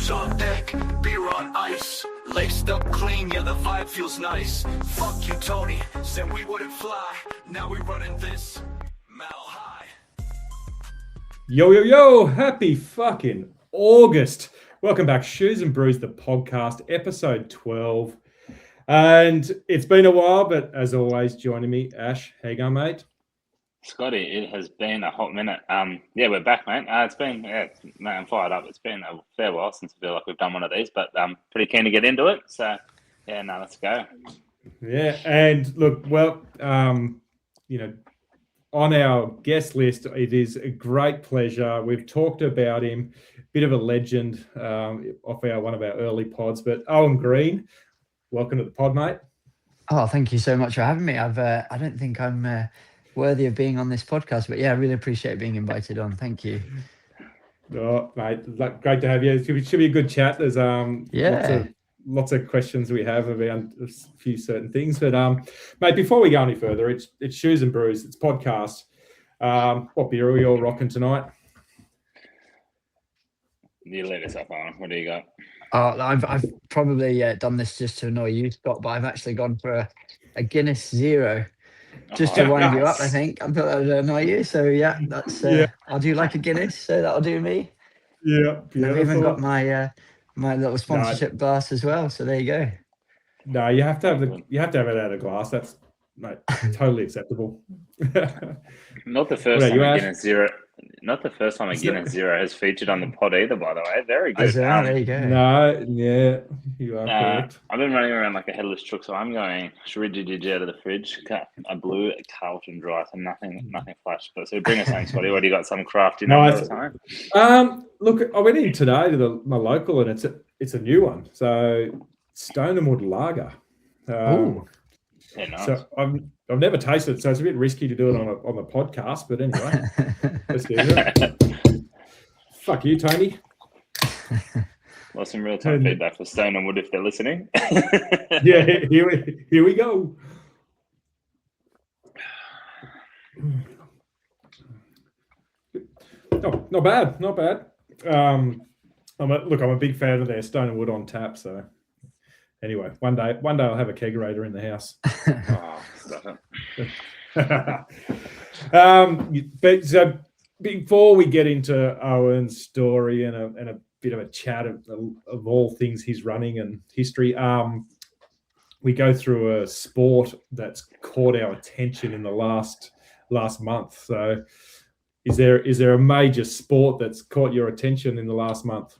Drinks on deck, beer on ice. Laced up clean, yeah, the vibe feels nice. Fuck you, Tony, said we wouldn't fly. Now we running this mile high. Yo, happy fucking August. Welcome back, Shoes N Brews, the podcast, episode 12. And it's been a while, but as always, joining me, Ash. How you going, mate? Scotty, it has been a hot minute. Yeah, we're back, mate. Mate, I'm fired up. It's been a fair while since I feel like we've done one of these, but pretty keen to get into it. So, yeah, no, let's go. Yeah, and look, well, on our guest list, it is a great pleasure. We've talked about him, bit of a legend off one of our early pods, but Owen Greene, welcome to the pod, mate. Oh, thank you so much for having me. I don't think I'm worthy of being on this podcast, but yeah, I really appreciate being invited on. Thank you. Oh, mate, great to have you. It should be a good chat. There's lots of questions we have around a few certain things, but mate, before we go any further, it's Shoes N Brews, it's podcast. What beer are we all rocking tonight? You let us up on. What do you got? I've probably done this just to annoy you, Scott, but I've actually gone for a Guinness Zero. Just to wind you up, I think. I thought that would annoy you. So, yeah, that's. I'll do like a Guinness, so that'll do me. Yeah. I've even got my my little sponsorship glass as well. So there you go. No, you have to have it out of glass. That's, mate, totally acceptable. Not the first time a Guinness Zero. Not the first time a Guinness Zero has featured on the pod either, by the way. Very good. There you go. No, yeah, you are correct. I've been running around like a headless chook, so I'm going shridgy out of the fridge. A blue Carlton Dry, so nothing flash. But so bring us home, Scotty. What do you got? Some craft time? Look, I went in today to my local, and it's a new one. So Stone and Wood Lager. Yeah, nice. So I've never tasted it, so it's a bit risky to do it on the podcast. But anyway, let's do it. Fuck you, Tony. Well, some real-time feedback for Stone and Wood if they're listening. Yeah, here we go. Oh, not bad. I'm a big fan of their Stone and Wood on tap. So anyway, one day I'll have a kegerator in the house. Oh, stop it. But so before we get into Owen's story and a bit of a chat of all things he's running and history, we go through a sport that's caught our attention in the last month. So is there a major sport that's caught your attention in the last month?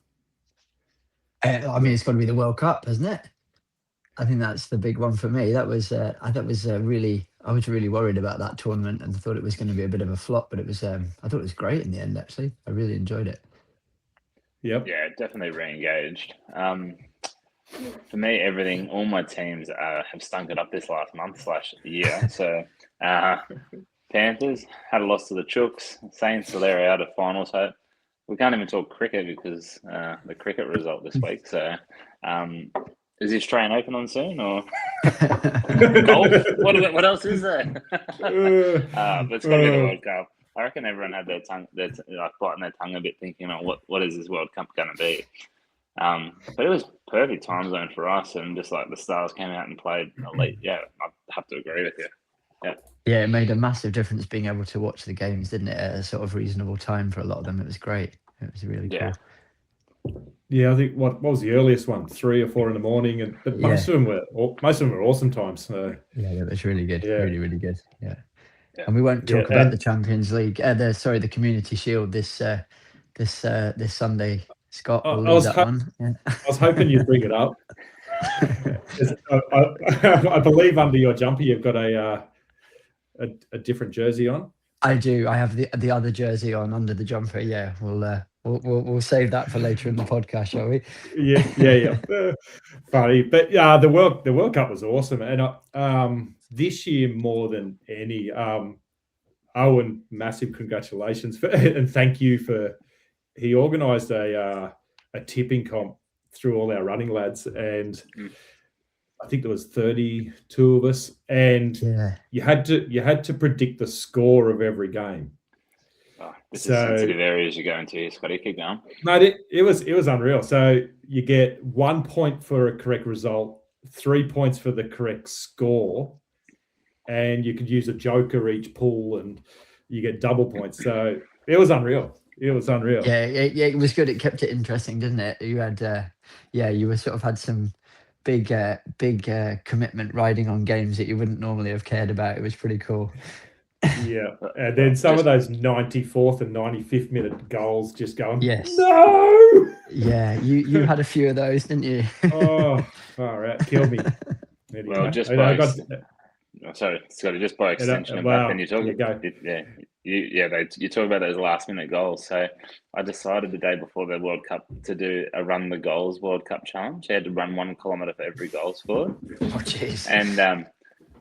I mean, it's got to be the World Cup, hasn't it? I think that's the big one for me. I was really worried about that tournament and thought it was going to be a bit of a flop, but it was. I thought it was great in the end. Actually, I really enjoyed it. Yep. Yeah, definitely re-engaged. For me, all my teams have stunk it up this last month/year. So, Panthers had a loss to the Chooks. Saints are there out of finals hope. We can't even talk cricket because the cricket result this week. So. Is the Australian Open on soon, or golf? What else is there? But it's got to be the World Cup. I reckon everyone had their tongue, biting their tongue a bit, thinking, what is this World Cup going to be? But it was perfect time zone for us, and just like the Stars came out and played elite. Yeah, I have to agree with you. Yeah, it made a massive difference being able to watch the games, didn't it? At a sort of reasonable time for a lot of them. It was great. It was really cool. Yeah, I think what was the earliest one? 3 or 4 in the morning, but most of them were awesome times. So. Yeah, it was really good. Yeah. Really good. Yeah. And we won't talk about the Champions League. The Community Shield this Sunday. Scott, I was hoping you'd bring it up. I believe under your jumper you've got a different jersey on. I do. I have the other jersey on under the jumper. Yeah, we'll save that for later in the podcast, shall we? Yeah. Funny, but the World Cup was awesome, and this year more than any. Owen, massive congratulations and thank you for. He organised a tipping comp through all our running lads, and I think there was 32 of us, and you had to predict the score of every game. This is sensitive areas you're going to here, Scotty. Keep going. Mate, it was unreal. So you get 1 point for a correct result, 3 points for the correct score, and you could use a joker each pool, and you get double points. So it was unreal. It was unreal. Yeah, it was good. It kept it interesting, didn't it? You had, you were sort of had some big commitment riding on games that you wouldn't normally have cared about. It was pretty cool. Yeah, and then some of those 94th and 95th minute goals just going, yes, no. Yeah, you had a few of those, didn't you? Oh, far out, killed me. Anyway, Well, just sorry, Scotty, just by extension of that, then you talk. You talk about those last minute goals. So I decided the day before the World Cup to do a run the goals World Cup challenge. I had to run 1 kilometer for every goal scored. Oh, jeez. And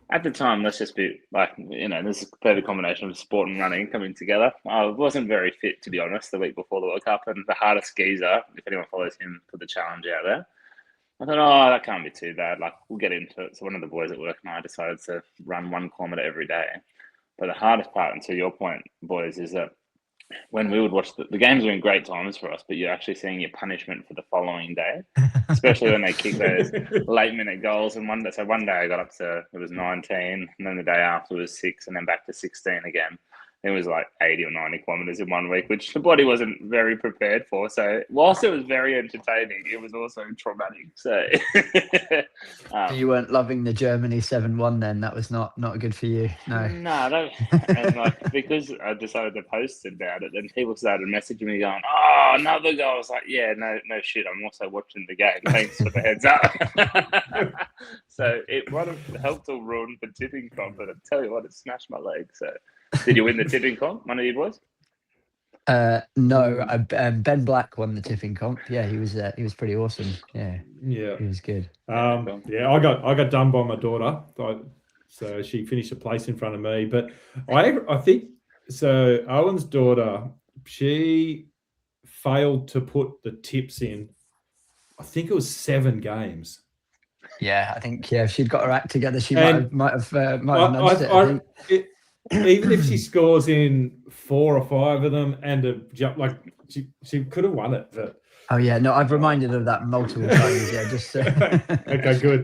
at the time, let's just be like, this is a perfect combination of sport and running coming together. I wasn't very fit, to be honest, the week before the World Cup, and the hardest geezer, if anyone follows him, put the challenge out there. I thought, that can't be too bad. Like, we'll get into it. So one of the boys at work and I decided to run 1 kilometer every day. But the hardest part, and to your point, boys, is that when we would watch the games were in great times for us, but you're actually seeing your punishment for the following day, especially when they kick those late minute goals. And one day I got up to, it was 19, and then the day after was 6, and then back to 16 again. It was like 80 or 90 kilometers in 1 week, which the body wasn't very prepared for. So whilst it was very entertaining, it was also traumatic. So you weren't loving the Germany 7-1 then? That was not good for you. No. And because I decided to post about it, then people started messaging me going, "Oh, another goal." I was like, "Yeah, no shit. I'm also watching the game. Thanks for the heads up." So it might have helped or ruined the tipping comp, but I tell you what, it smashed my leg. So. Did you win the tipping comp, one of you boys? No, Ben Black won the tipping comp. Yeah, he was pretty awesome. Yeah, he was good. I got done by my daughter, so she finished a place in front of me. But I think so. Owen's daughter, she failed to put the tips in. I think it was 7 games. Yeah, I think if she'd got her act together, she might have nudged it. I think. Even if she scores in 4 or 5 of them and a jump, like she could have won it. But oh yeah, no, I've reminded her of that multiple times. Yeah, just okay, good.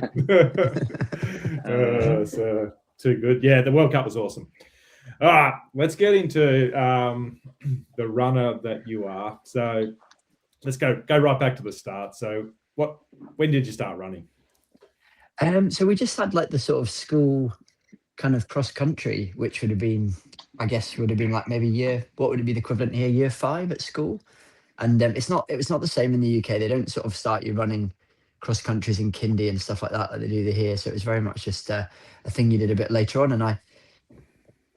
So too good. Yeah, the World Cup was awesome. All right, let's get into the runner that you are. So let's go right back to the start. So when did you start running? So we just had like the sort of school kind of cross country, which would have been like maybe what would it be the equivalent here, year 5 at school. And it was not the same in the UK. They don't sort of start you running cross countries in kindy and stuff like that they do here. So it was very much just a thing you did a bit later on. And I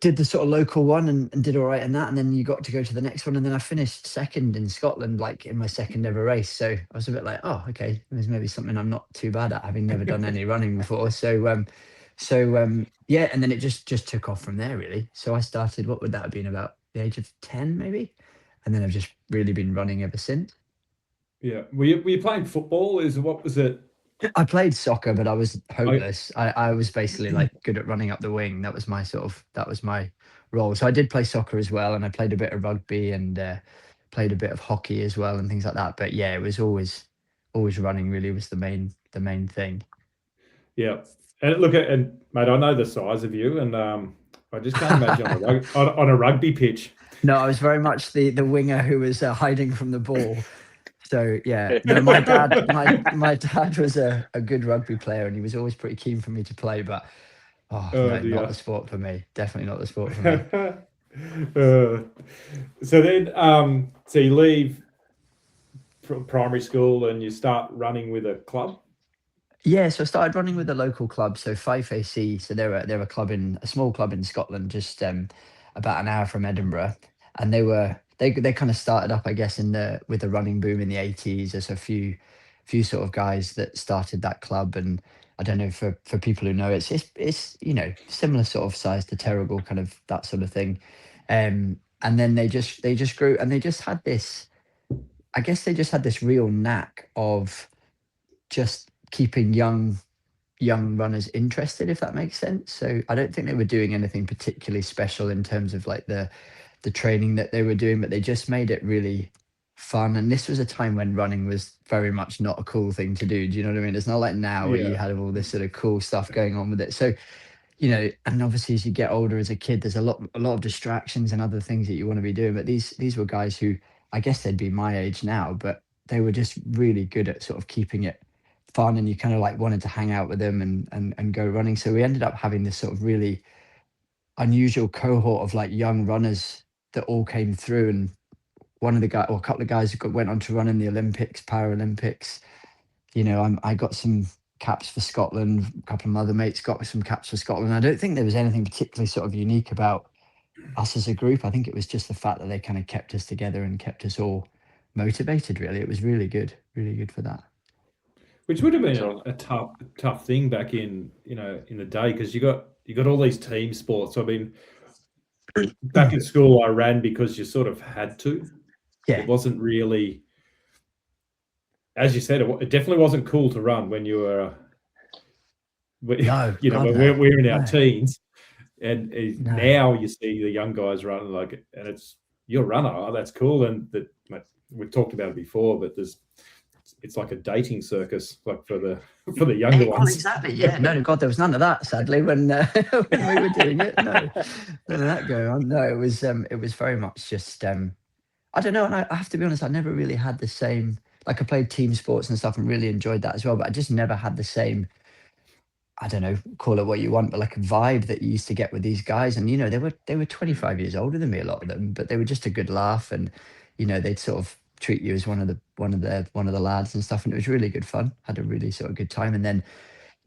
did the sort of local one and did all right in that. And then you got to go to the next one. And then I finished second in Scotland, like in my second ever race. So I was a bit like, oh, okay, there's maybe something I'm not too bad at, having never done any running before. Yeah, and then it just took off from there, really. So I started, what would that have been, about the age of 10 maybe? And then I've just really been running ever since. Yeah. Were you playing football? What was it? I played soccer, but I was hopeless. I was basically like good at running up the wing. That was my role. So I did play soccer as well, and I played a bit of rugby and played a bit of hockey as well and things like that. But yeah, it was always running really was the main thing. Yeah. And mate, I know the size of you, and I just can't imagine on a rugby pitch. No, I was very much the winger who was hiding from the ball. So yeah, no, my dad was a good rugby player, and he was always pretty keen for me to play. But not the sport for me. Definitely not the sport for me. So then, so you leave primary school and you start running with a club. Yeah, so I started running with a local club, so Fife AC. So they're a small club in Scotland, just about an hour from Edinburgh, and they kind of started up, I guess, with the running boom in the 80s. There's a few sort of guys that started that club, and I don't know, for people who know, it's similar sort of size to Terrigal, kind of that sort of thing, and then they just grew, and they just had this real knack of just keeping young runners interested, if that makes sense. So I don't think they were doing anything particularly special in terms of like the the training that they were doing, but they just made it really fun. And this was a time when running was very much not a cool thing to do. Do you know what I mean? It's not like now where you had all this sort of cool stuff going on with it. So, you know, and obviously as you get older as a kid, there's a lot of distractions and other things that you want to be doing. But these were guys who, I guess they'd be my age now, but they were just really good at sort of keeping it fun, and you kind of like wanted to hang out with them and go running. So we ended up having this sort of really unusual cohort of like young runners that all came through. And one of the guys, or a couple of guys who went on to run in the Olympics, Paralympics. You know, I got some caps for Scotland. A couple of my other mates got some caps for Scotland. I don't think there was anything particularly sort of unique about us as a group. I think it was just the fact that they kind of kept us together and kept us all motivated. Really, it was really good for that. Which would have been a tough thing back in the day, because you got all these team sports. So, I mean, back in school, I ran because you sort of had to. Yeah, it wasn't really, as you said, it definitely wasn't cool to run when you were, when we're in our teens, and now you see the young guys running and it's you're a runner. Oh, that's cool, and that we've talked about it before, but it's like a dating circus, like for the younger ones. Exactly. Yeah. No, God, there was none of that, sadly, when when we were doing it. No, none of that going on. No, it was very much just I don't know. And I have to be honest, I never really had the same. Like, I played team sports and stuff and really enjoyed that as well, but I just never had the same, I don't know, call it what you want, but like a vibe that you used to get with these guys. And, you know, they were 25 years older than me, a lot of them, but they were just a good laugh. And, you know, they'd sort of treat you as one of the lads and stuff. And it was really good fun. Had a really sort of good time. And then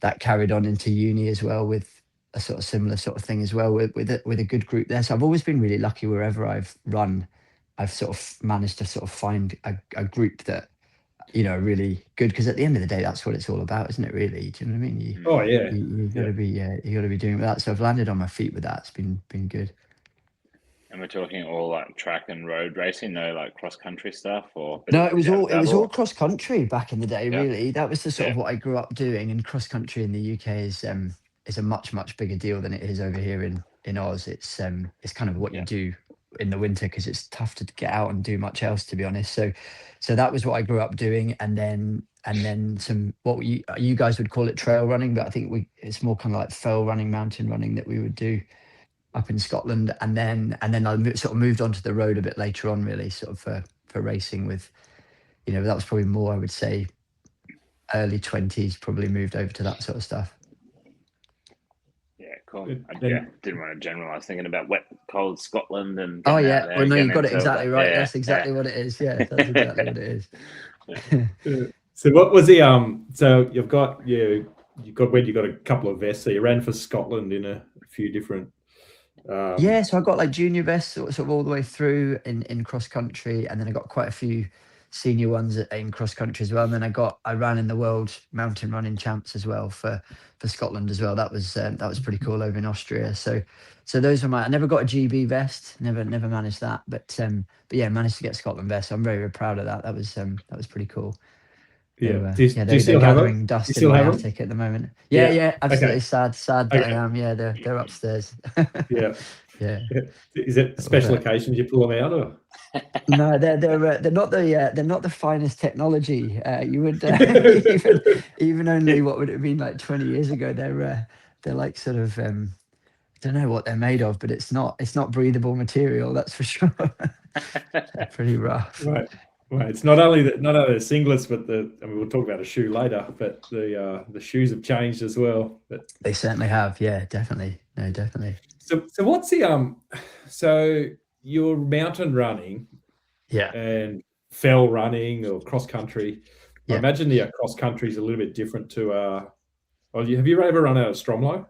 that carried on into uni as well, with a sort of similar sort of thing as well, with a good group there. So I've always been really lucky wherever I've run. I've sort of managed to sort of find a group that, you know, really good, because at the end of the day, that's what it's all about, isn't it? Really, do you know what I mean? You got to be doing that. So I've landed on my feet with that. It's been good. And we're talking all like track and road racing, no like cross country stuff, or no, it was all cross country back in the day. Yeah. Really, that was the sort of what I grew up doing. And cross country in the UK is a much bigger deal than it is over here in Oz. It's kind of what you do in the winter, because it's tough to get out and do much else, to be honest. So that was what I grew up doing, and then some what you guys would call it trail running, but I think it's more kind of like fell running, mountain running that we would do up in Scotland, and then I sort of moved onto the road a bit later on, really, sort of for racing with, you know, that was probably more, I would say, early 20s, probably moved over to that sort of stuff. Yeah, cool. I didn't want to generalize, thinking about wet, cold Scotland and. Oh yeah, well no, you got it exactly right. That's exactly what it is. Yeah, that's exactly what it is. So what was the So you've got you got a couple of vests. So you ran for Scotland in a few different. So I got like junior vests sort of all the way through in cross country, and then I got quite a few senior ones in cross country as well. And then I ran in the world mountain running champs as well for Scotland as well. That was pretty cool over in Austria. So those were I never got a GB vest, never managed that, but yeah, managed to get Scotland vest. So I'm very, very proud of that. That was pretty cool. Yeah. So, they're gathering dust in my attic at the moment. Yeah, absolutely. Okay. Sad that I am. Yeah, they're upstairs. Yeah. Yeah. Is it special occasions you pull them out, or? No, they're not the finest technology. You would even only what would it have been like 20 years ago? They're like sort of I don't know what they're made of, but it's not breathable material, that's for sure. They're pretty rough. Right. It's not only the singlets, but we'll talk about a shoe later, but the shoes have changed as well. But they certainly have. Yeah, definitely. No, definitely. So what's the so you're mountain running, and fell running or cross country. I imagine the cross country is a little bit different to. Have you ever run out of Stromlo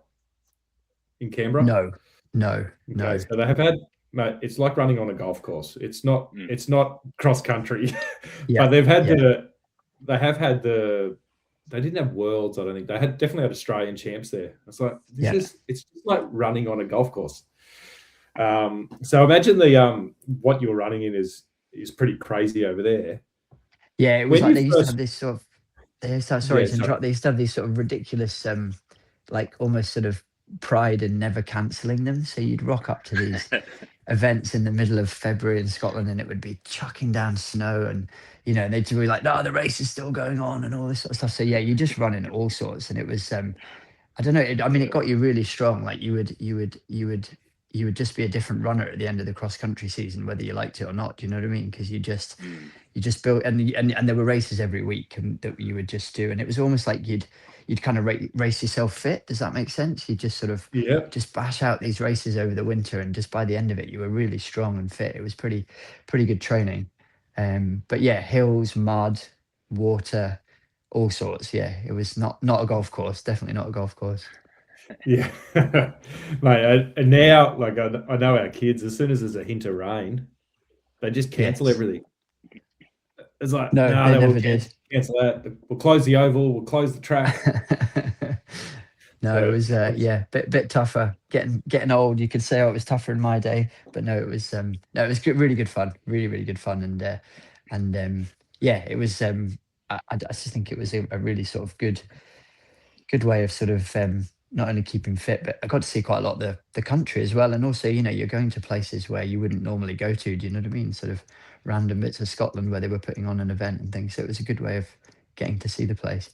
in Canberra? No. So they have had. Mate, it's like running on a golf course. It's not cross country, but they didn't have worlds. I don't think they definitely had Australian champs there. It's like it's just like running on a golf course. So imagine what you're running in is pretty crazy over there. Yeah, it was like they used to have this sort of. They used to have these sort of ridiculous, like almost sort of pride in never cancelling them. So you'd rock up to these events in the middle of February in Scotland, and it would be chucking down snow, and they'd be like, "No, the race is still going on," and all this sort of stuff. So yeah, you just run in all sorts, and it was I don't know. It got you really strong. Like you would just be a different runner at the end of the cross country season, whether you liked it or not. Do you know what I mean? Because you just built, and there were races every week and that you would just do, and it was almost like you'd kind of race yourself fit. Does that make sense? You just sort of just bash out these races over the winter, and just by the end of it, you were really strong and fit. It was pretty good training. But yeah, hills, mud, water, all sorts. Yeah, it was not a golf course. Definitely not a golf course. Yeah, mate. And now, like I know our kids, as soon as there's a hint of rain, they just cancel Yes. everything. It's like, No, no, they we'll never did. cancel that. We'll close the oval. We'll close the track. No, it was bit tougher. Getting old, you could say, oh, it was tougher in my day, but no, it was good, really good fun, really good fun, and yeah, it was. I just think it was a really sort of good way of sort of not only keeping fit, but I got to see quite a lot of the country as well, and also you're going to places where you wouldn't normally go to. Do you know what I mean? Sort of random bits of Scotland where they were putting on an event and things. So it was a good way of getting to see the place.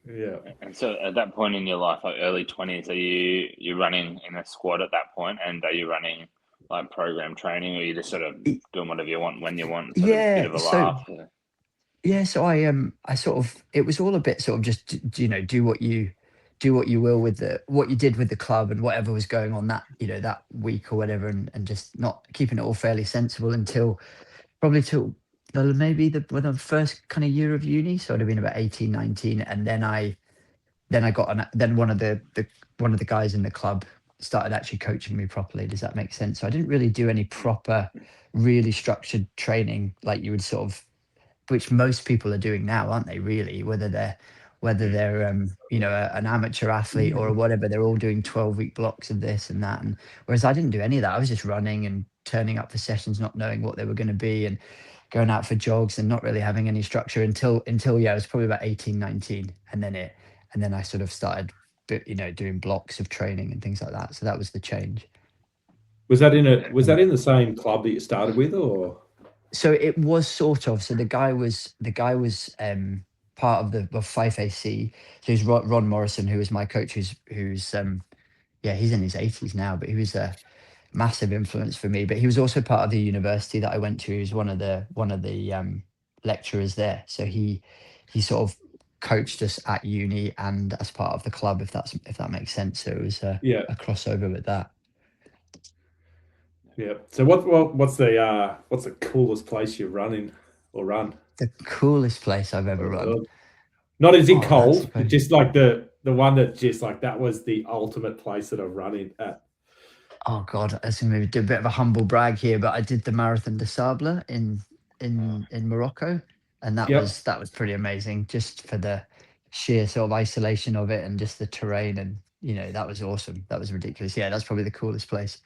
Yeah. And so at that point in your life, like early 20s, are you running in a squad at that point, and are you running like program training, or are you just sort of doing whatever you want when you want, sort of a bit of a laugh? Yeah, so I sort of, it was all a bit sort of just do what you will with what you did with the club and whatever was going on that that week or whatever, and just not keeping it all fairly sensible until probably till maybe the first kind of year of uni. So I'd have been about 18, 19, and then I got then one of the guys in the club started actually coaching me properly. Does that make sense? So I didn't really do any proper, really structured training like you would sort of, which most people are doing now, aren't they? Really, whether they're an amateur athlete or whatever, they're all doing 12-week blocks of this and that. And whereas I didn't do any of that, I was just running and turning up for sessions, not knowing what they were going to be, and going out for jogs and not really having any structure until yeah, I was probably about 18, 19, and then I sort of started doing blocks of training and things like that. So that was the change. Was that in the same club that you started with, or? So it was sort of. So the guy was part of the Fife AC. So he's Ron Morrison, who was my coach, who's he's in his 80s now, but he was a massive influence for me. But he was also part of the university that I went to. He was one of the lecturers there. So he sort of coached us at uni and as part of the club, if that makes sense. So it was a crossover with that. Yeah. So what's the coolest place you've run? The coolest place I've ever run. Not as in cold, but just like the one that just like that was the ultimate place that I've run in at. Oh God, I think maybe do a bit of a humble brag here, but I did the Marathon des Sables in Morocco, and that was pretty amazing, just for the sheer sort of isolation of it and just the terrain, and that was awesome. That was ridiculous. Yeah, that's probably the coolest place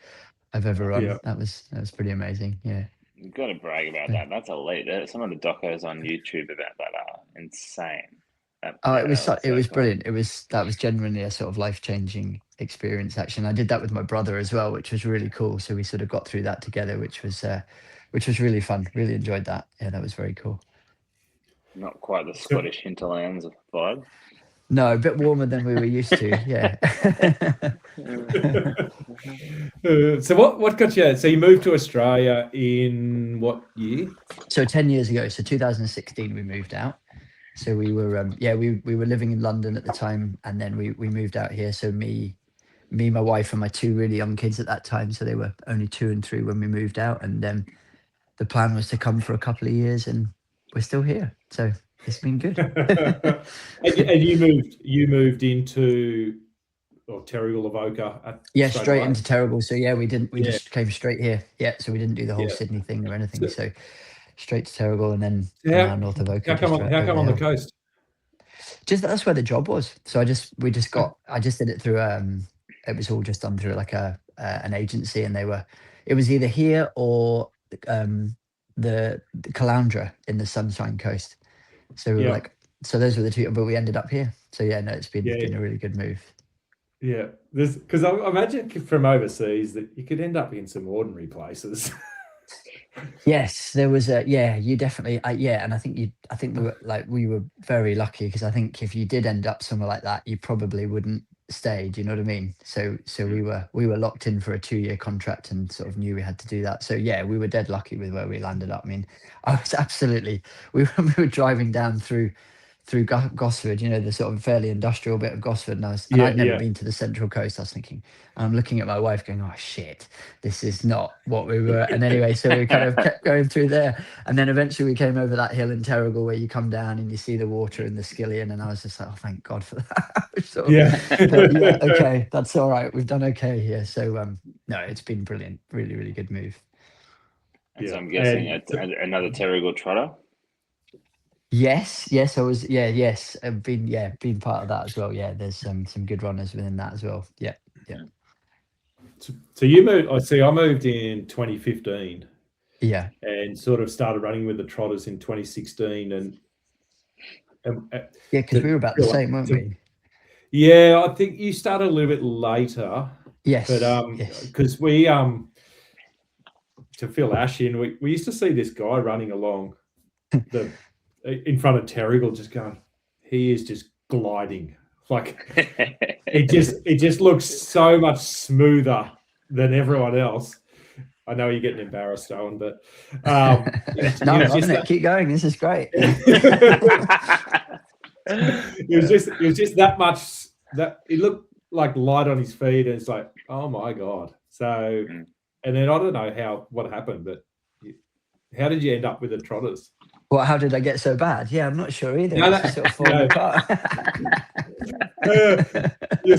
I've ever run. Yeah. That was pretty amazing. Yeah. You've got to brag about that. That's elite. Some of the docos on YouTube about that are insane. It was brilliant. That was genuinely a sort of life-changing experience, actually. And I did that with my brother as well, which was really cool. So we sort of got through that together, which was really fun. Really enjoyed that. Yeah, that was very cool. Not quite the Scottish hinterlands vibe. No, a bit warmer than we were used to. Yeah. So what got you? So you moved to Australia in what year? So 10 years ago. So 2016, we moved out. So we were we were living in London at the time, and then we moved out here. So me, my wife, and my two really young kids at that time. So they were only 2 and 3 when we moved out, and the plan was to come for a couple of years, and we're still here. So it's been good. And you moved into Terrigal, Avoca. Straight into Terrigal. So yeah, we just came straight here. Yeah, so we didn't do the whole Sydney thing or anything. So straight to Terrigal, and then now north of Avoca. How come on the coast? Just that's where the job was. So I just did it through it was all just done through like an agency, and it was either here or the Caloundra in the Sunshine Coast. So we were so those were the two, but we ended up here. So yeah, no, it's been a really good move. Yeah, because I imagine from overseas that you could end up in some ordinary places. Yes, there was a you definitely and I think we were very lucky because I think if you did end up somewhere like that, you probably wouldn't stay. Do you know what I mean? So we were locked in for a 2-year contract and sort of knew we had to do that. So yeah, we were dead lucky with where we landed up. I mean, I was absolutely we were driving down through Gosford, the sort of fairly industrial bit of Gosford, and Yeah, I'd never yeah, been to the Central Coast. I was thinking, and I'm looking at my wife, going, "Oh shit, this is not what we were." And anyway, so we kind of kept going through there, and then eventually we came over that hill in Terrigal where you come down and you see the water in the Skillion, and I was just like, "Oh, thank God for that." Sort of yeah. thought, yeah, okay, that's all right. We've done okay here. So no, it's been brilliant, really, really good move. And so Yeah, I'm guessing another Terrigal trotter. Yes, I was. Yeah, yes, I've been part of that as well. Yeah, there's some good runners within that as well. Yeah, yeah, So you moved. I see. I moved in 2015 yeah, and sort of started running with the Trotters in 2016, and yeah. Because we were about the same, weren't we? yeah, I think you started a little bit later, but Yes, yes. because we to fill Ash in, we used to see this guy running along the in front of Terrigal, just going, he is just gliding. Like it just looks so much smoother than everyone else. I know you're getting embarrassed, Owen, but No, I'm it was loving just it. Keep going. This is great. it was just that much that it looked like light on his feet, and it's like, oh my god. So, and then I don't know what happened, but how did you end up with the Trotters? Well, how did I get so bad? Yeah, I'm not sure either. No, It's just sort of falling apart. you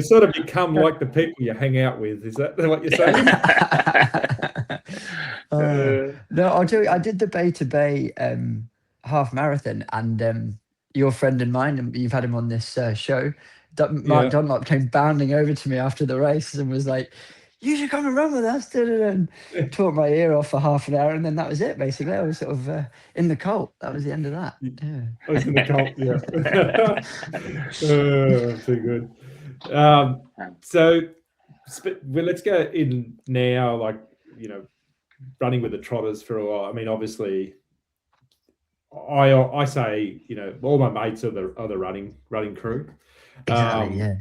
sort of become like the people you hang out with. Is that what you're saying? No, I'll tell you. I did the Bay to Bay half marathon, and your friend and mine, and you've had him on this show. Mark Yeah. Dunlop came bounding over to me after the race and was like, "You should come and run with us," and taught my ear off for half an hour, and then that was it. Basically, I was sort of in the cult. That was the end of that. Yeah. I was in the cult. Yeah. Too good. So, well, let's go in now. Like, running with the Trotters for a while. I mean, obviously, I say, all my mates are the running crew. Exactly. Yeah.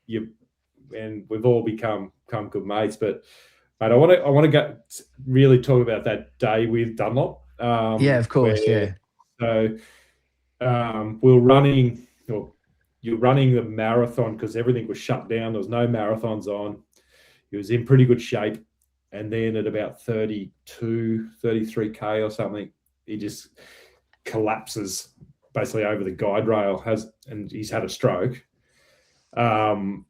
You and we've all become good mates. But mate, I want to go really talk about that day with Dunlop. Yeah, of course. Yeah. So we're running, or you're running the marathon because everything was shut down. There was no marathons on. He was in pretty good shape. And then at about 32, 33K or something, he just collapses basically over the guide rail, and he's had a stroke. And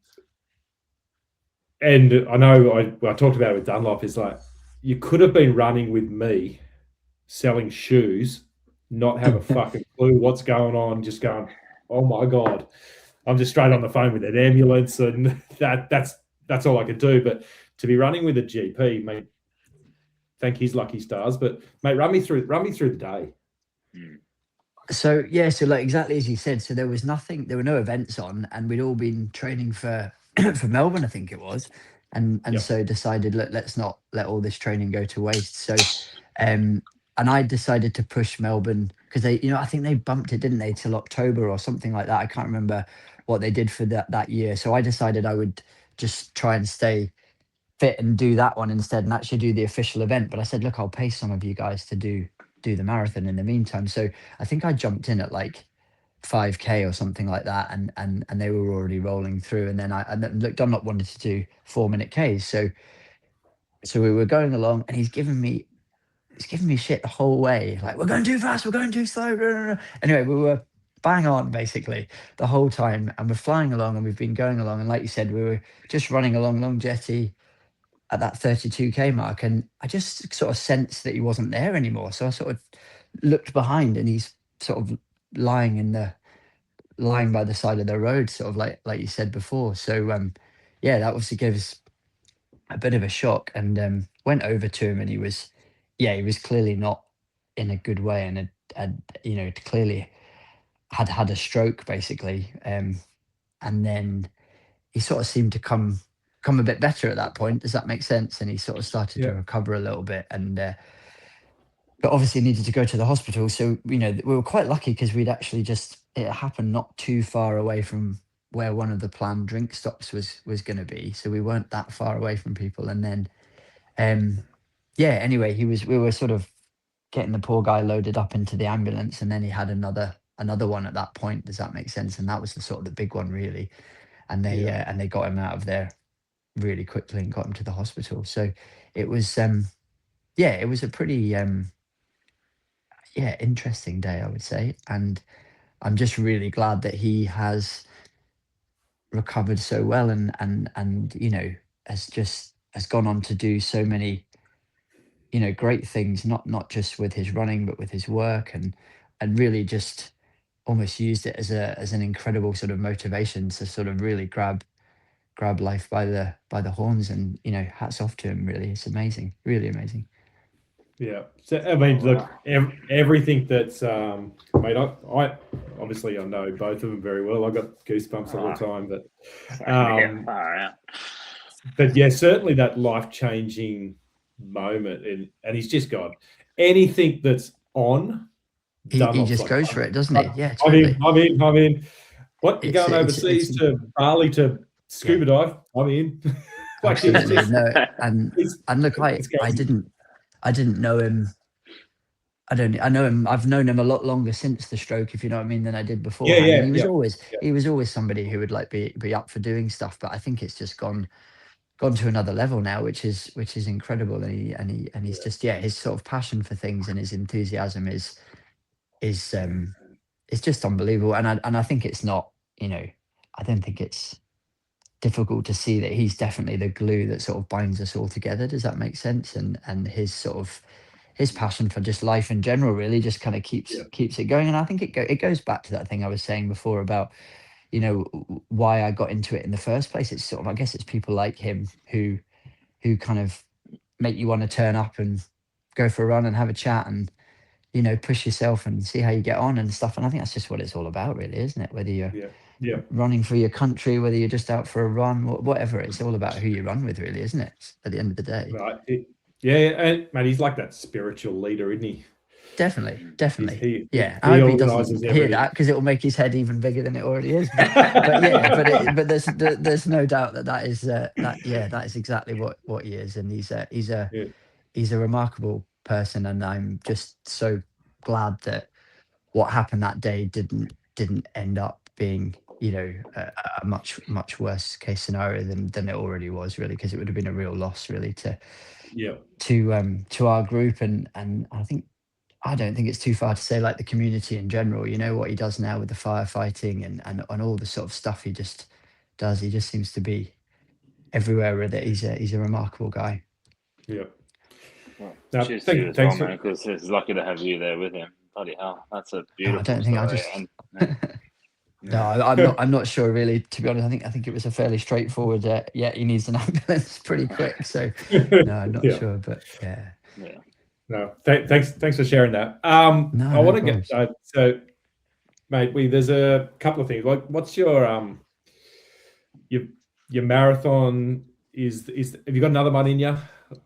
I know I talked about it with Dunlop, is like, you could have been running with me selling shoes, not have a fucking clue what's going on, just going, oh my God, I'm just straight on the phone with an ambulance, and that's all I could do. But to be running with a GP, mate, thank his lucky stars. But mate, run me through the day. So like exactly as you said. So there was nothing. There were no events on, and we'd all been training for for Melbourne, I think it was, and so decided, let's not let all this training go to waste. So, and I decided to push Melbourne because they, I think they bumped it, didn't they, till October or something like that. I can't remember what they did for that year. So I decided I would just try and stay fit and do that one instead, and actually do the official event. But I said, look, I'll pay some of you guys to do the marathon in the meantime. So I think I jumped in at like 5K or something like that, and they were already rolling through. And then look, Dunlop wanted to do 4-minute Ks. So we were going along, and he's giving me shit the whole way, like, we're going too fast, we're going too slow. Anyway, we were bang on basically the whole time, and we're flying along, and we've been going along, and like you said, we were just running along Long Jetty at that 32K mark, and I just sort of sensed that he wasn't there anymore. So I sort of looked behind, and he's sort of lying by the side of the road, sort of like you said before. So that obviously gave us a bit of a shock, and went over to him, and he was clearly not in a good way, and had clearly had a stroke basically. And then he sort of seemed to come a bit better at that point. Does that make sense? And he sort of started to recover a little bit, and but obviously needed to go to the hospital. So we were quite lucky because we'd actually it happened not too far away from where one of the planned drink stops was going to be. So we weren't that far away from people. And then anyway, we were sort of getting the poor guy loaded up into the ambulance, and then he had another one at that point. Does that make sense? And that was the sort of the big one, really. And they got him out of there really quickly and got him to the hospital. So it was it was a pretty interesting day, I would say. And I'm just really glad that he has recovered so well and has gone on to do so many great things, not just with his running but with his work, and really just almost used it as an incredible sort of motivation to sort of really grab life by the horns. And hats off to him, really. It's amazing, really amazing. Yeah. So I mean, look, everything that's mate, I obviously I know both of them very well. I got goosebumps all the time, but yeah, certainly that life-changing moment, and he's just got anything that's on. He just like, goes for it, doesn't he? Yeah, totally. I'm in. What, you're going overseas to Bali to scuba dive? I'm in. Like, absolutely. No, and look, I didn't know him. I know him. I've known him a lot longer since the stroke, if you know what I mean, than I did before. Yeah. And he was always somebody who would like be up for doing stuff. But I think it's just gone to another level now, which is incredible. And he's just his sort of passion for things and his enthusiasm is just unbelievable. And I think it's not, I don't think it's difficult to see that he's definitely the glue that sort of binds us all together. Does that make sense? And his sort of his passion for just life in general really just kind of keeps it going. And I think it goes back to that thing I was saying before about why I got into it in the first place. It's sort of, I guess it's people like him who kind of make you want to turn up and go for a run and have a chat and push yourself and see how you get on and stuff. And I think that's just what it's all about, really, isn't it? Whether you're running for your country, whether you're just out for a run, whatever, it's all about who you run with, really, isn't it? At the end of the day. Right. And man, he's like that spiritual leader, isn't he? Definitely. He I hope he doesn't hear that, because it will make his head even bigger than it already is. But there's no doubt that is exactly what he is, and he's a remarkable person, and I'm just so glad that what happened that day didn't end up being a much worse case scenario than it already was, really, because it would have been a real loss, really, to our group, and I don't think it's too far to say, like, the community in general. What he does now with the firefighting and all the sort of stuff he just does. He just seems to be everywhere with it. He's a remarkable guy. Yeah. Well, cheers to you as well, man, because it's lucky to have you there with him. Bloody hell, that's a beautiful story. No, I'm not sure, really, to be honest. I think it was a fairly straightforward. He needs an ambulance pretty quick. So no, I'm not sure, but yeah. No, thanks for sharing that. I want to get so, mate. There's a couple of things. Like, what's your marathon? Have you got another one in you?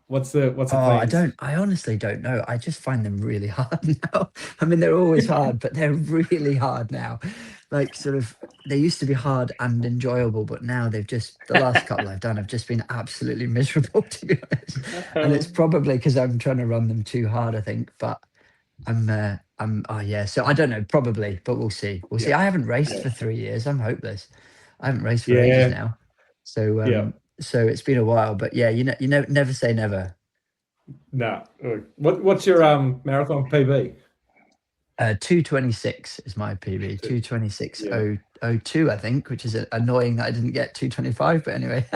What's the plans? I honestly don't know. I just find them really hard now. I mean, they're always hard, but they're really hard now. Like, sort of, they used to be hard and enjoyable, but now the last couple I've done have just been absolutely miserable, to be honest. And it's probably because I'm trying to run them too hard, I think. But so I don't know, probably, but we'll see. See. I haven't raced for 3 years. I'm hopeless. I haven't raced for ages now. So so it's been a while, but never say never. No. What's your marathon PB? 2:26 is my PB. 2:26.02, I think, which is annoying that I didn't get 2:25. But anyway,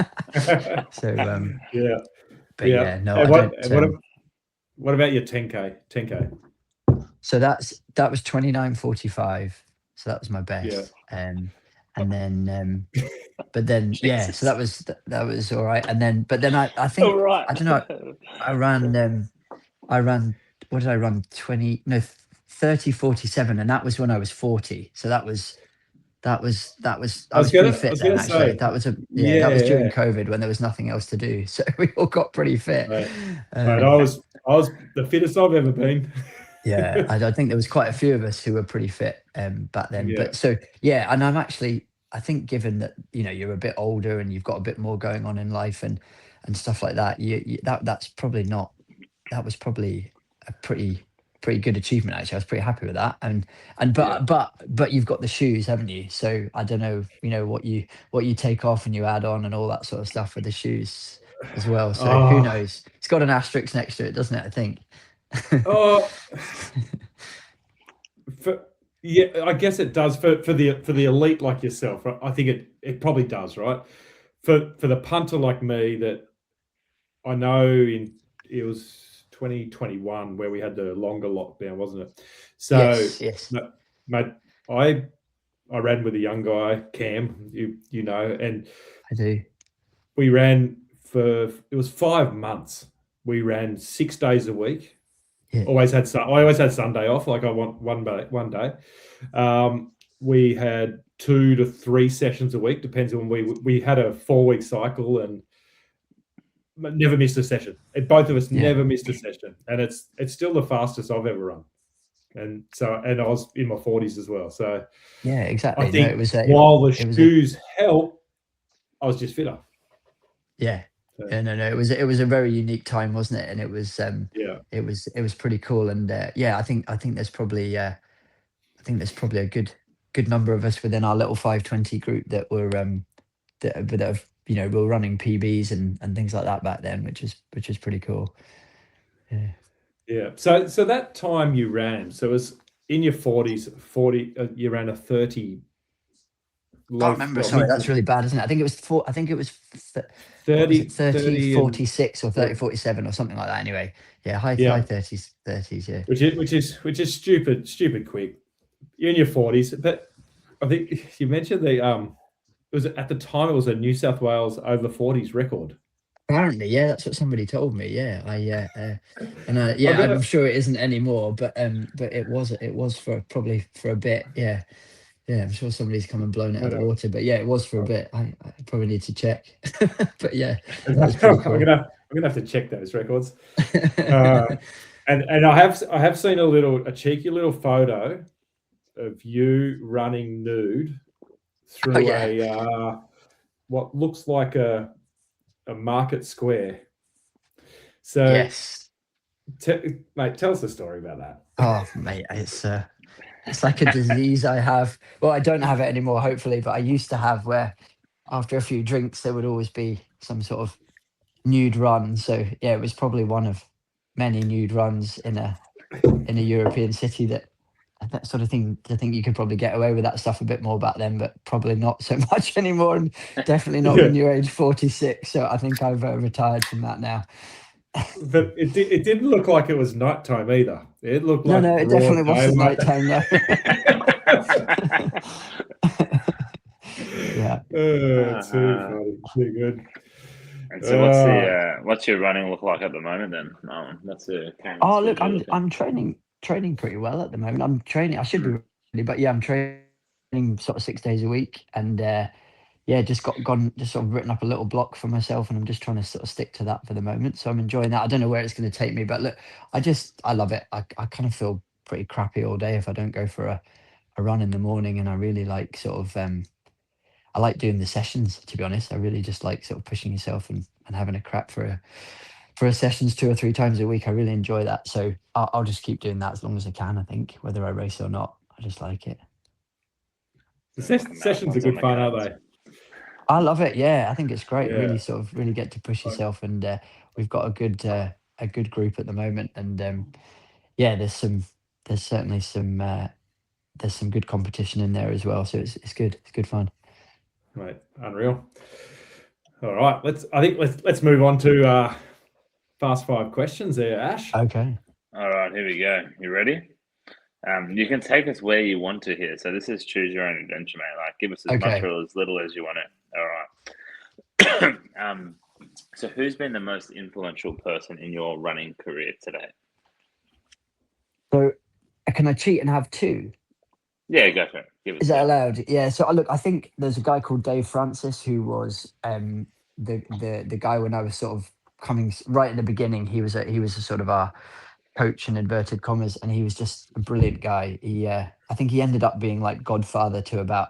so What about your 10K? 10K. So that was 29:45. So that was my best. And then but then so that was all right. And then I think I don't know, I ran what did I run? 30:47, and that was when I was 40. So that was That was I was pretty fit then, actually. Say, That was yeah, that was during COVID when there was nothing else to do, so we all got pretty fit. Right. I was the fittest I've ever been. Yeah, I think there was quite a few of us who were pretty fit back then. Yeah. But so yeah, and I think given that you're a bit older and you've got a bit more going on in life and stuff like that, that was probably a pretty good achievement, actually. I was pretty happy with that. But you've got the shoes, haven't you? So I don't know, what you take off and you add on and all that sort of stuff with the shoes as well. So who knows? It's got an asterisk next to it, doesn't it? I think. Oh, yeah, I guess it does for the elite like yourself. Right? I think it probably does, right? For the punter like me, that I know it was 2021 where we had the longer lockdown, wasn't it? So yes. Mate, I ran with a young guy, Cam, and I do. We ran it was 5 months. We ran 6 days a week. Yeah. I always had Sunday off. Like I want one day. We had 2 to 3 sessions a week. Depends on we had a 4-week cycle and never missed a session. Both of us never missed a session, and it's still the fastest I've ever run. And I was in my 40s as well. So yeah, exactly. I think while the shoes help, I was just fitter. Yeah. Yeah, no. It was a very unique time, wasn't it? And it was it was pretty cool. And I think there's probably a good number of us within our little 520 group that were were running PBs and things like that back then, which is pretty cool. Yeah. Yeah. So that time you ran, so it was in your 40s, you ran a 30. I can't remember. Sorry, that's really bad, isn't it? I think it was 30 46 or 30 47 or something like that. Anyway, high 30s, yeah. Which is stupid quick. You're in your 40s, but I think you mentioned it was at the time it was a New South Wales over 40s record. Apparently, yeah, that's what somebody told me. Yeah, I'm sure it isn't anymore, but it was for a bit. Yeah, I'm sure somebody's come and blown it out of the water, but yeah, it was for a bit. I probably need to check, but yeah, that's pretty cool. I'm gonna have to check those records. And I have seen a cheeky little photo of you running nude through a what looks like a market square. So yes, mate, tell us the story about that. Oh, mate, it's like a disease I have. Well, I don't have it anymore, hopefully, but I used to have, where after a few drinks, there would always be some sort of nude run. So yeah, it was probably one of many nude runs in a European city that sort of thing. I think you could probably get away with that stuff a bit more back then, but probably not so much anymore, and definitely not when you're age 46. So I think I've retired from that now. But it didn't look like it was nighttime either. It looked like no, it definitely wasn't nighttime. No. Yeah. Too funny, too good. And so, what's your running look like at the moment then? That's look, I'm training pretty well at the moment. I'm training. I should be ready, but yeah, I'm training sort of 6 days a week, and just sort of written up a little block for myself, and I'm just trying to sort of stick to that for the moment. So I'm enjoying that. I don't know where it's going to take me, but look, I love it. I kind of feel pretty crappy all day if I don't go for a run in the morning, and I really like sort of I like doing the sessions, to be honest. I really just like sort of pushing yourself and having a crap for a sessions 2 or 3 times a week. I really enjoy that. So I'll just keep doing that as long as I can, I think, whether I race or not. I just like it. The sessions are good fun, aren't they? I love it. Yeah, I think it's great. Yeah. Really get to push yourself, and we've got a good group at the moment, and there's certainly some good competition in there as well. So it's good. It's good fun. Right, unreal. All right, let's move on to fast 5 questions there, Ash. Okay. All right, here we go. You ready? You can take us where you want to here. So this is choose your own adventure, mate. Like, give us as much or as little as you want it. All right. So who's been the most influential person in your running career today? So can I cheat and have 2? Yeah, go for it. Give Is that allowed? Yeah. So look, I think there's a guy called Dave Francis who was the guy when I was sort of coming right at the beginning. He was a sort of our coach in inverted commas, and he was just a brilliant guy. I think he ended up being like godfather to about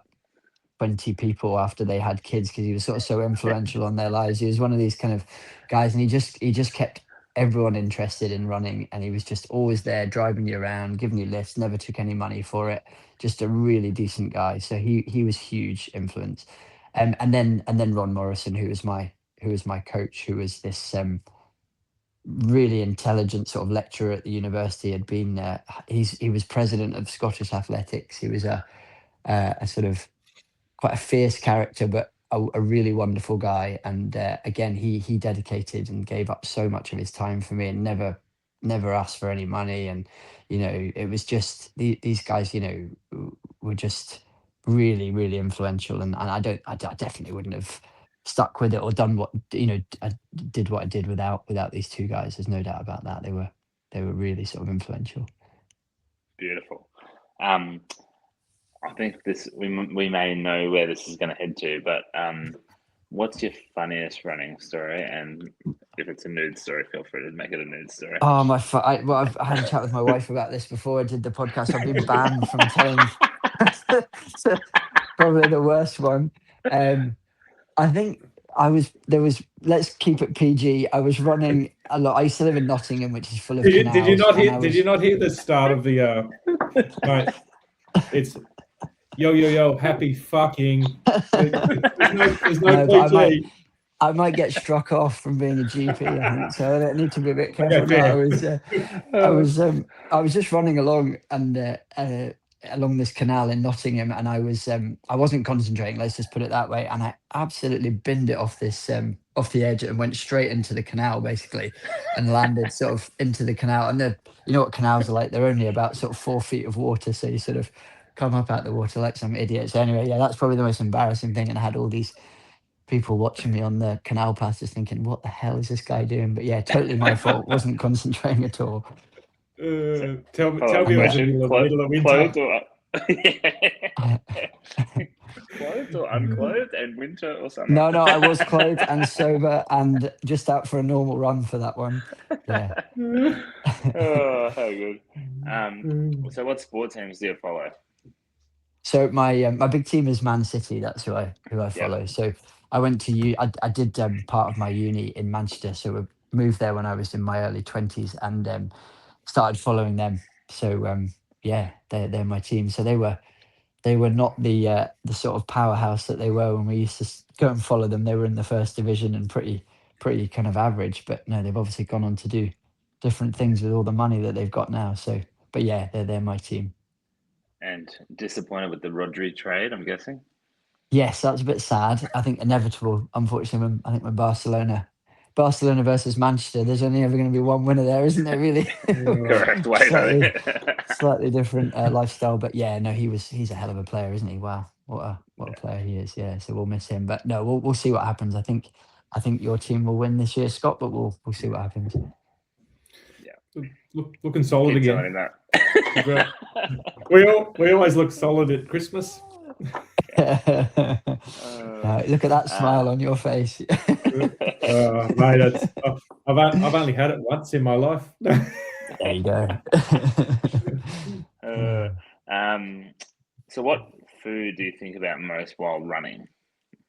20 people after they had kids because he was sort of so influential on their lives. He was one of these kind of guys, and he just kept everyone interested in running, and he was just always there driving you around, giving you lifts, never took any money for it. Just a really decent guy. So he was huge influence. And then Ron Morrison, who was my coach, who was this really intelligent sort of lecturer at the university. Had been he was president of Scottish Athletics. He was a sort of quite a fierce character, but a really wonderful guy. And again, he dedicated and gave up so much of his time for me, and never asked for any money. And it was just these guys, were just really, really influential. And I definitely wouldn't have stuck with it or done what I did what I did without these two guys. There's no doubt about that. They were really sort of influential. Beautiful. I think we may know where this is going to head to, but what's your funniest running story? And if it's a nude story, feel free to make it a nude story. Oh, I've had a chat with my wife about this before I did the podcast. I've been banned from telling. Probably the worst one. I think let's keep it PG. I was running a lot. I used to live in Nottingham, which is full of canals. Did you not hear the start of the mate? It's yo, happy fucking. There's no PG. I might get struck off from being a GP, I think, so I don't need to be a bit careful. I was just running along and along this canal in Nottingham, and I wasn't concentrating. Let's just put it that way. And I absolutely binned it off this off the edge and went straight into the canal, basically, and landed sort of into the canal. And you know what canals are like? They're only about sort of 4 feet of water, so you sort of come up out the water like some idiot. So anyway, yeah, that's probably the most embarrassing thing. And I had all these people watching me on the canal pass just thinking, what the hell is this guy doing? But yeah, totally my fault. Wasn't concentrating at all. Tell me it was in the middle of winter. Clothed or unclothed and winter or something? No, I was clothed and sober and just out for a normal run for that one. Yeah. Oh, how good. So what sport teams do you follow? So my big team is Man City. That's who I follow. Yep. So I went to I did part of my uni in Manchester. So I moved there when I was in my early 20s and started following them. So yeah, they're my team. So they were not the sort of powerhouse that they were when we used to go and follow them. They were in the first division and pretty kind of average. But no, they've obviously gone on to do different things with all the money that they've got now. So, but yeah, they're my team. And disappointed with the Rodri trade, I'm guessing? Yes, that's a bit sad. I think inevitable, unfortunately. I think when Barcelona versus Manchester, there's only ever going to be one winner there, isn't there, really? Correct. Slightly different lifestyle. But yeah, no, he's a hell of a player, isn't he? Wow, what a player he is. Yeah, so we'll miss him. But no, we'll see what happens. I think your team will win this year, Scott, but we'll see what happens. Yeah. Looking solid again. We always look solid at Christmas. Look at that smile on your face. Mate, I've only had it once in my life. There you go. So what food do you think about most while running?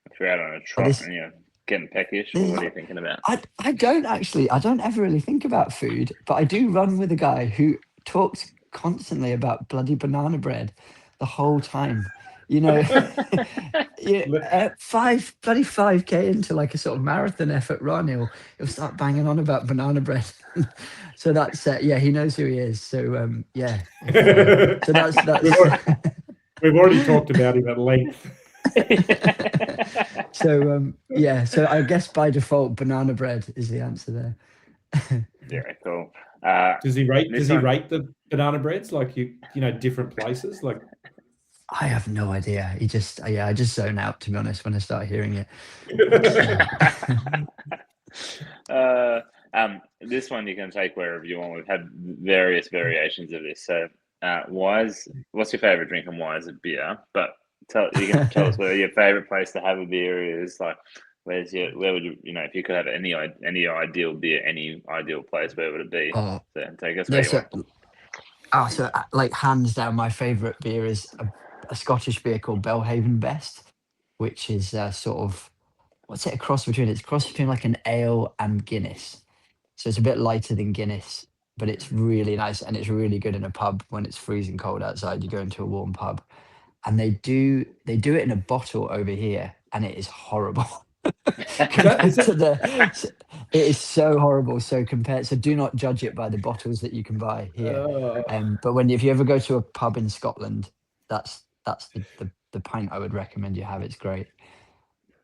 If you're out on a trot and you're getting peckish, what are you thinking about? I don't ever really think about food, but I do run with a guy who talks constantly about bloody banana bread the whole time. 5K into like a sort of marathon effort run, he'll start banging on about banana bread. So that's he knows who he is. So so that's we've already talked about him at length. So so I guess by default banana bread is the answer there. Yeah, cool. Does he rate the banana breads like different places? Like, I have no idea. I just zone out, to be honest, when I start hearing it. This one you can take wherever you want. We've had various variations of this. So What's your favorite drink and why is it beer? But you can tell us where your favorite place to have a beer is. Like, where would you, if you could have any ideal beer, any ideal place, where would it be? Oh, So take us where you want. so like hands down, my favourite beer is a Scottish beer called Belhaven Best, which is sort of, what's it a cross between? It's a cross between like an ale and Guinness. So it's a bit lighter than Guinness, but it's really nice and it's really good in a pub when it's freezing cold outside. You go into a warm pub, and they do it in a bottle over here, and it is horrible. It is so horrible. So do not judge it by the bottles that you can buy here. But if you ever go to a pub in Scotland, that's the pint I would recommend you have. It's great.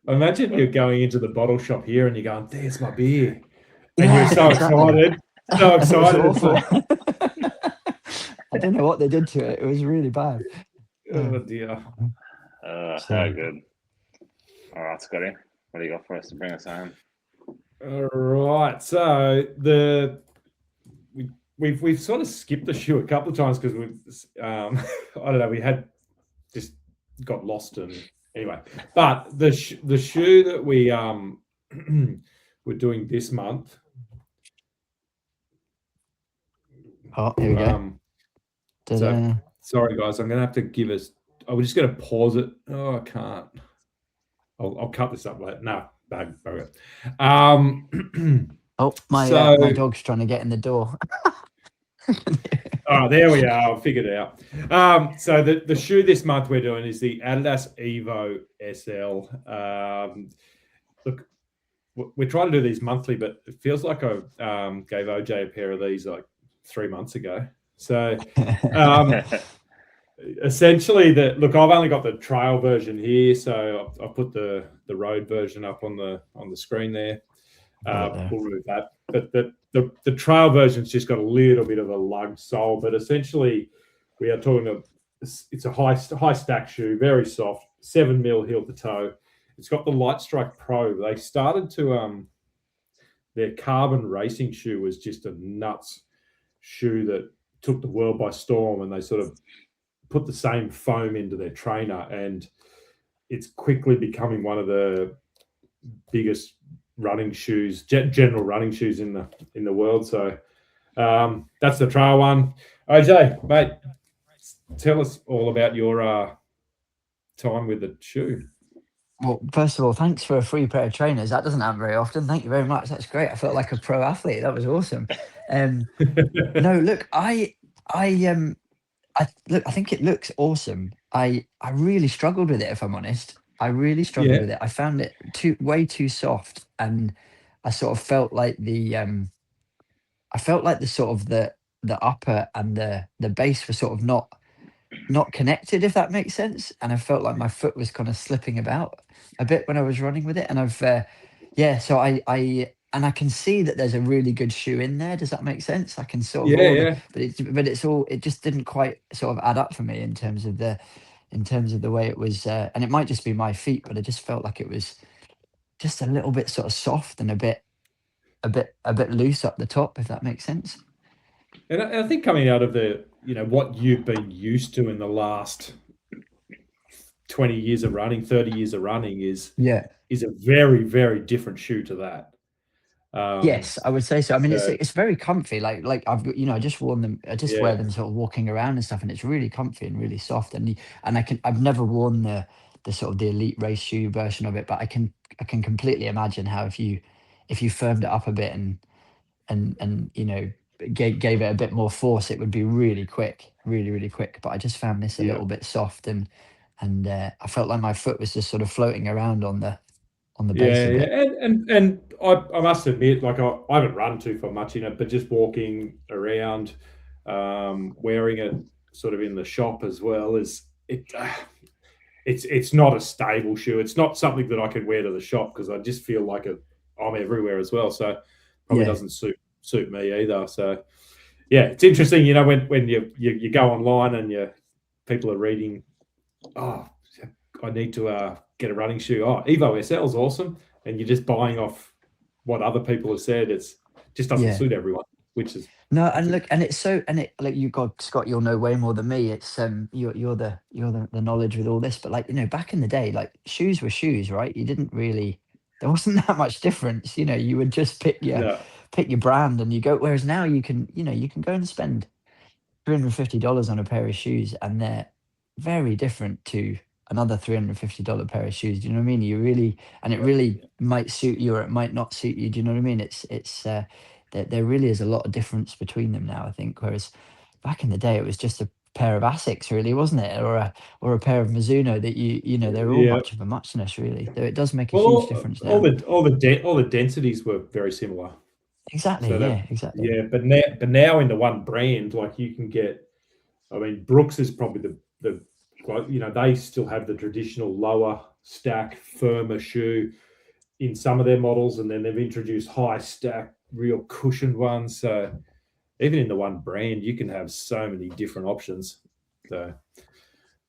Imagine you're going into the bottle shop here and you're going, "There's my beer," and you're so excited, so excited. It's awful. I don't know what they did to it. It was really bad. Oh dear. So good. All right, Scotty, what do you got for us to bring us home? All right, so we've sort of skipped the shoe a couple of times because I don't know, we had just got lost and anyway. But the shoe that we we're doing this month. Oh, here we go. So sorry guys, I'm gonna have to give us. We're just gonna pause it. Oh, I can't. I'll cut this up later. No, bugger. My dog's trying to get in the door. Oh, there we are. I figured it out. So the shoe this month we're doing is the Adidas Evo SL. Look, we're trying to do these monthly, but it feels like I gave OJ a pair of these like 3 months ago. So essentially, I've only got the trail version here, so I'll put the road version up on the screen there. We'll remove that. But the trail version's just got a little bit of a lug sole, but essentially we are talking about it's a high stack shoe, very soft, 7 mil heel to toe. It's got the Light Strike Pro. They started to their carbon racing shoe was just a nuts shoe that took the world by storm, and they sort of put the same foam into their trainer, and it's quickly becoming one of the biggest running shoes, general running shoes in the world. So that's the trail one. OJ, mate, tell us all about your time with the shoe. Well, first of all, thanks for a free pair of trainers. That doesn't happen very often. Thank you very much. That's great. I felt like a pro athlete. That was awesome. No, look, I think it looks awesome. I really struggled with it, if I'm honest. I really struggled with it. I found it way too soft, and I sort of felt like the sort of the upper and the base were sort of not connected, if that makes sense. And I felt like my foot was kind of slipping about a bit when I was running with it. And so I can see that there's a really good shoe in there. Does that make sense? I can sort of it just didn't quite sort of add up for me in terms of the way it was, and it might just be my feet, but I just felt like it was just a little bit sort of soft and a bit loose up the top, if that makes sense. And I think coming out of what you've been used to in the last 20 years of running, 30 years of running is a very, very different shoe to that. Yes, I would say so. I mean, it's very comfy. Like I've I just worn them. I just wear them sort of walking around and stuff, and it's really comfy and really soft. And I've never worn the sort of the elite race shoe version of it, but I can completely imagine how if you firmed it up a bit and gave it a bit more force, it would be really quick, really, really quick. But I just found this a little bit soft, and I felt like my foot was just sort of floating around on the base of it. And I must admit, like I haven't run too far much in it, but just walking around, wearing it sort of in the shop as well it's not a stable shoe. It's not something that I could wear to the shop because I just feel like I'm everywhere as well. So probably doesn't suit me either. So it's interesting, when you go online and people are reading, I need to get a running shoe. Evo SL is awesome, and you're just buying off what other people have said. It just doesn't suit everyone. which is no, and look, and it's so, and it like you got Scott, you'll know way more than me. It's you're the knowledge with all this, but like back in the day, like shoes were shoes, right? You didn't really, there wasn't that much difference. You would just pick your brand and you go. Whereas now you can go and spend $350 on a pair of shoes, and they're very different to another $350 pair of shoes. Do you know what I mean? It really might suit you or it might not suit you. Do you know what I mean? It's there really is a lot of difference between them now, I think. Whereas back in the day, it was just a pair of Asics, really, wasn't it? Or a pair of Mizuno that they're all much of a muchness, really. Though it does make a huge difference now. All the densities were very similar. Exactly. So exactly. Yeah, but now in the one brand, like you can get. I mean, Brooks is probably the they still have the traditional lower stack, firmer shoe in some of their models, and then they've introduced high stack, real cushioned ones. So even in the one brand, you can have so many different options. So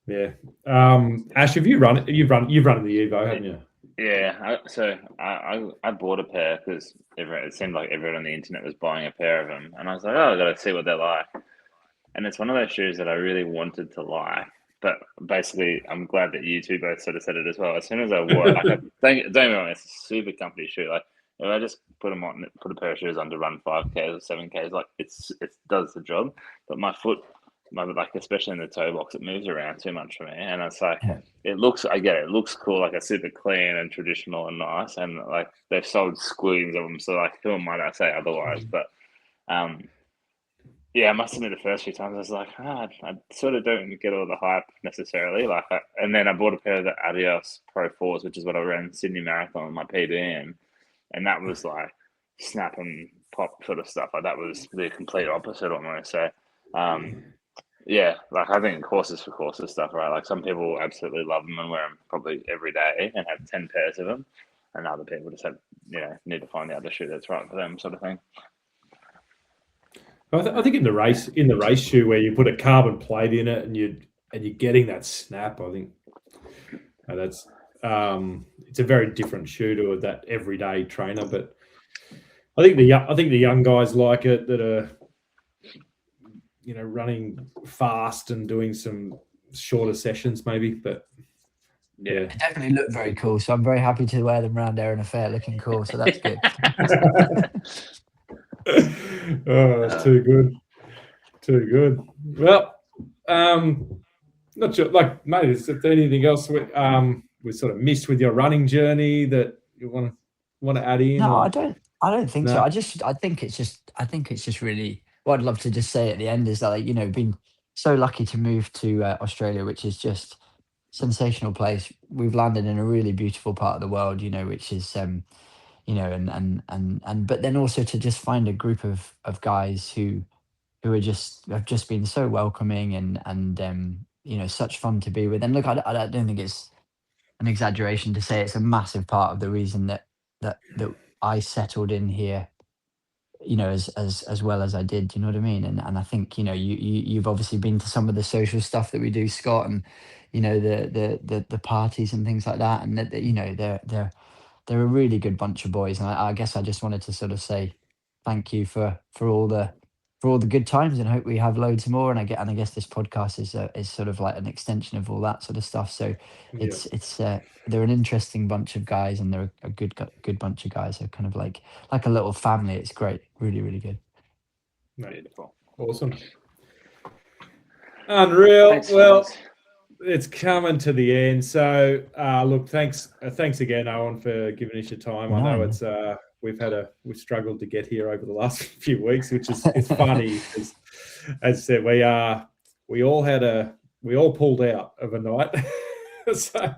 yeah, Ash, you've run in the Evo, haven't you? Yeah, I bought a pair because it seemed like everyone on the internet was buying a pair of them, and I was like, oh, I got to see what they're like. And it's one of those shoes that I really wanted to like, but basically, I'm glad that you two both sort of said it as well. As soon as I wore it, don't get me wrong, it's a super comfy shoe. Like if I just put a pair of shoes on to run 5Ks or 7Ks, like it does the job. But my foot, especially in the toe box, it moves around too much for me, and it's like it looks cool, like it's super clean and traditional and nice, and like they've sold squeens of them, so like who might I say otherwise? But yeah, I must admit the first few times I was like, I sort of don't get all the hype necessarily. And then I bought a pair of the Adios Pro 4s, which is what I ran Sydney Marathon on my PB in, and that was like snap and pop sort of stuff. Like that was the complete opposite almost. So, yeah, like I think courses for courses stuff, right? Like some people absolutely love them and wear them probably every day and have 10 pairs of them, and other people just have need to find the other shoe that's right for them, sort of thing. I think in the race shoe where you put a carbon plate in it and you're getting that snap, I think that's it's a very different shoe to that everyday trainer. But I think the young guys like it that are running fast and doing some shorter sessions maybe. But yeah, they definitely look very cool. So I'm very happy to wear them around Erina Fair looking cool. So that's good. Oh, it's too good. Well, not sure. Like, mate, is there anything else we sort of missed with your running journey that you want to add in? No, I don't think so. I think it's just really. What I'd love to just say at the end is that, like, been so lucky to move to Australia, which is just sensational place. We've landed in a really beautiful part of the world, which is but then also to just find a group of guys who have just been so welcoming and such fun to be with. And look, I don't think it's an exaggeration to say it's a massive part of the reason that I settled in here, as well as I did. Do you know what I mean? And I think you've obviously been to some of the social stuff that we do, Scott, and the parties and things like that, and that they're a really good bunch of boys, and I guess I just wanted to sort of say thank you for all the good times, and hope we have loads more. And I guess this podcast is sort of like an extension of all that sort of stuff. So it's they're an interesting bunch of guys, and they're a good bunch of guys. They're kind of like a little family. It's great, really, really good. Beautiful, awesome, unreal. Thanks, well. Guys. It's coming to the end. So, look, thanks again, Owen, for giving us your time. I know it's we've struggled to get here over the last few weeks, which is it's funny. As I said, we all pulled out of a night. So,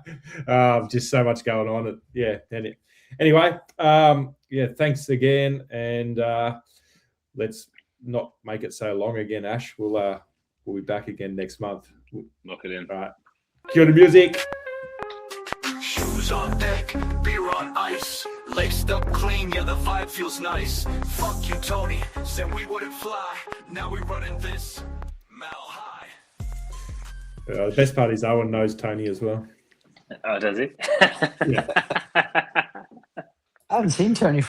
just so much going on. Anyway, thanks again, and let's not make it so long again, Ash. We'll be back again next month. Lock it in. All right. Cue the music. Shoes on deck, beer on ice, laced up clean, yeah, the vibe feels nice. Fuck you, Tony, said we wouldn't fly. Now we running this mile high. The best part is Owen knows Tony as well. Oh, does he? Yeah. I haven't seen Tony